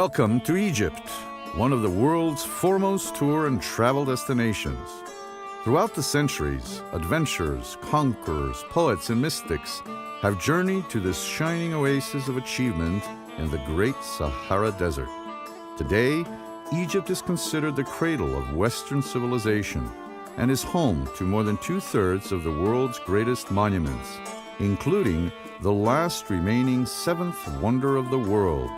Welcome to Egypt, one of the world's foremost tour and travel destinations. Throughout the centuries, adventurers, conquerors, poets, and mystics have journeyed to this shining oasis of achievement in the great Sahara Desert. Today, Egypt is considered the cradle of Western civilization and is home to more than two-thirds of the world's greatest monuments, including the last remaining seventh wonder of the world,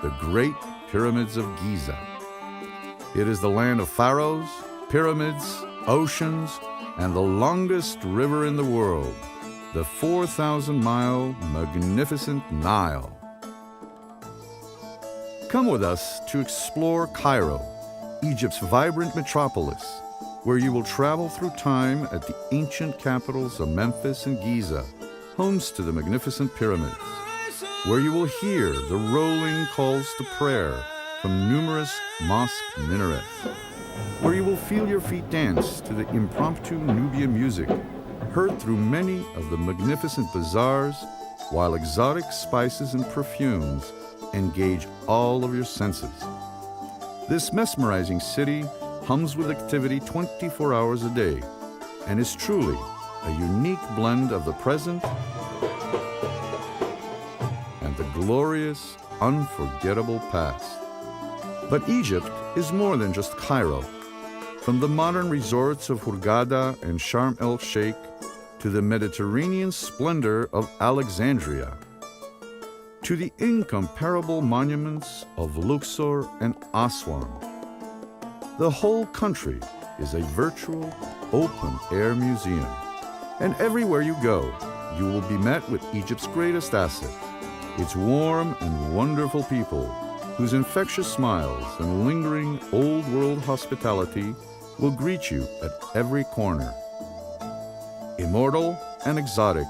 the Great Pyramids of Giza. It is the land of pharaohs, pyramids, oceans, and the longest river in the world, the 4,000-mile magnificent Nile. Come with us to explore Cairo, Egypt's vibrant metropolis, where you will travel through time at the ancient capitals of Memphis and Giza, homes to the magnificent pyramids, where you will hear the rolling calls to prayer from numerous mosque minarets, where you will feel your feet dance to the impromptu Nubian music heard through many of the magnificent bazaars, while exotic spices and perfumes engage all of your senses. This mesmerizing city hums with activity 24 hours a day and is truly a unique blend of the present and the glorious, unforgettable past. But Egypt is more than just Cairo. From the modern resorts of Hurghada and Sharm el-Sheikh to the Mediterranean splendor of Alexandria, to the incomparable monuments of Luxor and Aswan, the whole country is a virtual, open-air museum. And everywhere you go, you will be met with Egypt's greatest asset, its warm and wonderful people, whose infectious smiles and lingering old-world hospitality will greet you at every corner. Immortal and exotic,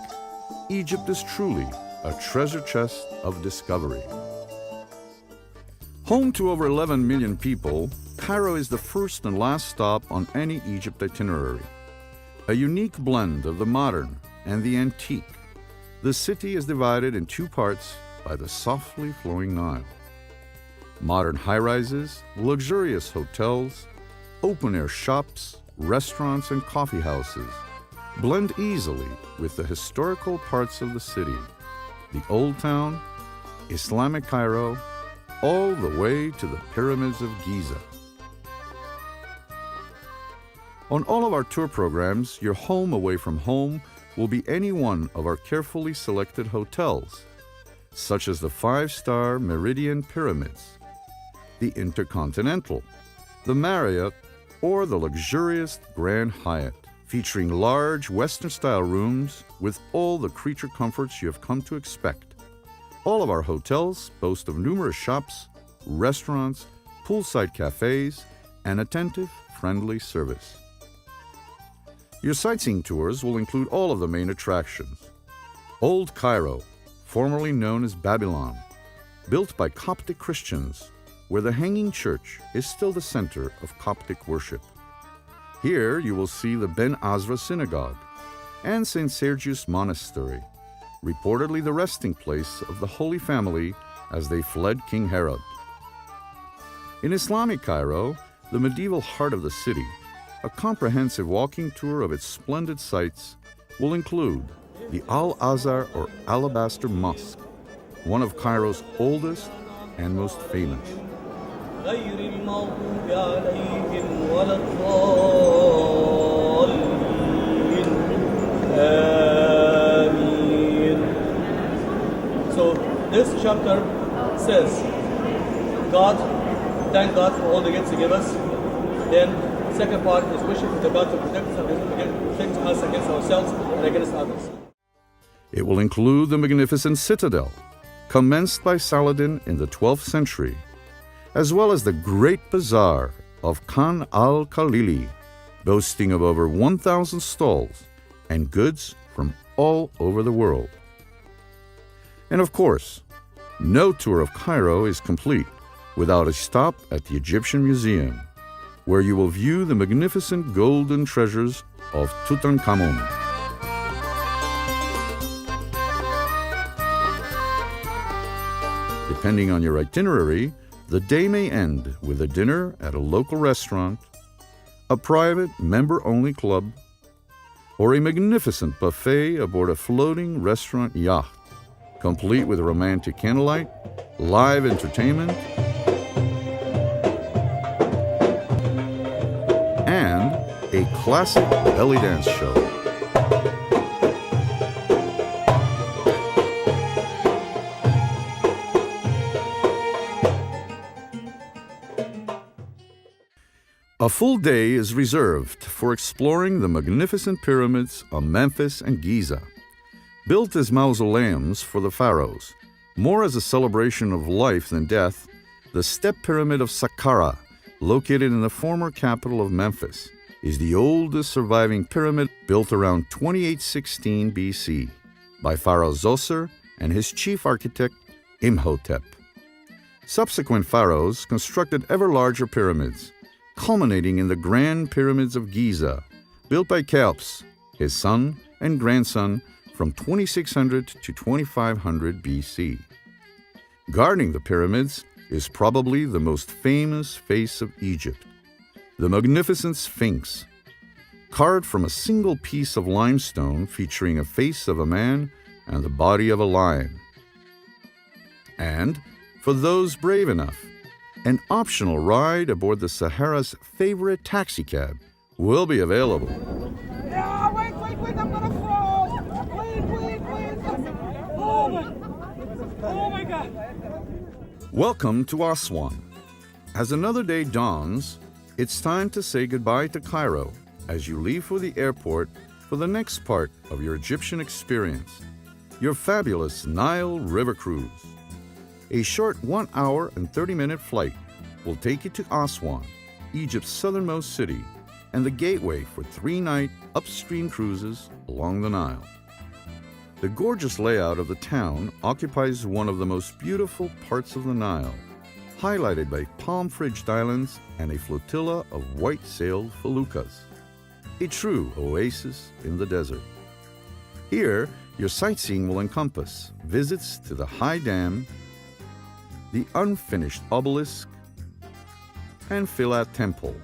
Egypt is truly a treasure chest of discovery. Home to over 11 million people, Cairo is the first and last stop on any Egypt itinerary. A unique blend of the modern and the antique, the city is divided in two parts by the softly flowing Nile. Modern high-rises, luxurious hotels, open-air shops, restaurants, and coffee houses blend easily with the historical parts of the city, the Old Town, Islamic Cairo, all the way to the Pyramids of Giza. On all of our tour programs, your home away from home will be any one of our carefully selected hotels, such as the 5-star Meridian Pyramids, the Intercontinental, the Marriott, or the luxurious Grand Hyatt, featuring large Western-style rooms with all the creature comforts you have come to expect. All of our hotels boast of numerous shops, restaurants, poolside cafes, and attentive, friendly service. Your sightseeing tours will include all of the main attractions. Old Cairo, formerly known as Babylon, built by Coptic Christians, where the Hanging Church is still the center of Coptic worship. Here you will see the Ben Azra Synagogue and St. Sergius Monastery, reportedly the resting place of the Holy Family as they fled King Herod. In Islamic Cairo, the medieval heart of the city, a comprehensive walking tour of its splendid sights will include the Al-Azhar or Alabaster Mosque, one of Cairo's oldest and most famous. So this chapter says, thank God for all the gifts He gave us. Then second part is wishing for God to protect us against ourselves and against others. It will include the magnificent citadel, commenced by Saladin in the 12th century, as well as the Great Bazaar of Khan al-Khalili, boasting of over 1,000 stalls and goods from all over the world. And of course, no tour of Cairo is complete without a stop at the Egyptian Museum, where you will view the magnificent golden treasures of Tutankhamun. Depending on your itinerary, The day may end with a dinner at a local restaurant, a private member-only club, or a magnificent buffet aboard a floating restaurant yacht, complete with romantic candlelight, live entertainment, and a classic belly dance show. A full day is reserved for exploring the magnificent pyramids of Memphis and Giza. Built as mausoleums for the pharaohs, more as a celebration of life than death, the Step Pyramid of Saqqara, located in the former capital of Memphis, is the oldest surviving pyramid built around 2816 BC by Pharaoh Zoser and his chief architect Imhotep. Subsequent pharaohs constructed ever larger pyramids, culminating in the Grand Pyramids of Giza, built by Cheops, his son and grandson, from 2600 to 2500 BC. Guarding the pyramids is probably the most famous face of Egypt, the magnificent Sphinx, carved from a single piece of limestone featuring a face of a man and the body of a lion. And, for those brave enough, an optional ride aboard the Sahara's favorite taxicab will be available. Yeah, wait, I'm gonna fall! Wait! Oh my God! Welcome to Aswan. As another day dawns, it's time to say goodbye to Cairo as you leave for the airport for the next part of your Egyptian experience, your fabulous Nile River cruise. A short 1 hour and 30-minute flight will take you to Aswan, Egypt's southernmost city, and the gateway for 3-night upstream cruises along the Nile. The gorgeous layout of the town occupies one of the most beautiful parts of the Nile, highlighted by palm-fringed islands and a flotilla of white-sailed feluccas, a true oasis in the desert. Here, your sightseeing will encompass visits to the High Dam, the unfinished obelisk, and Philat Temple.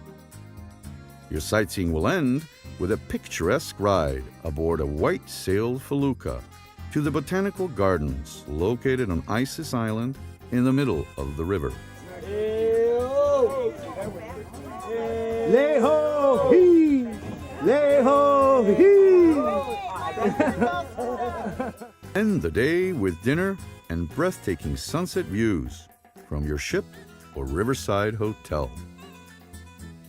Your sightseeing will end with a picturesque ride aboard a white-sailed felucca to the botanical gardens located on Isis Island in the middle of the river. End the day with dinner and breathtaking sunset views from your ship or riverside hotel.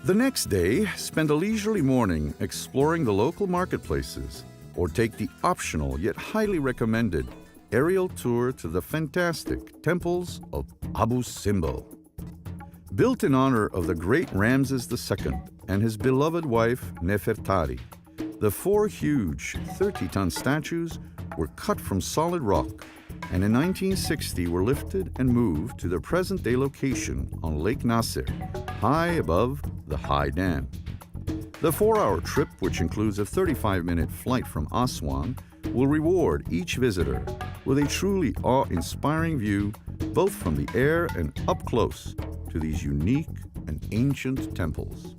The next day, spend a leisurely morning exploring the local marketplaces or take the optional yet highly recommended aerial tour to the fantastic temples of Abu Simbel. Built in honor of the great Ramses II and his beloved wife Nefertari, the 4 huge 30-ton statues were cut from solid rock and in 1960 were lifted and moved to their present-day location on Lake Nasser, high above the High Dam. The 4-hour trip, which includes a 35-minute flight from Aswan, will reward each visitor with a truly awe-inspiring view both from the air and up close to these unique and ancient temples.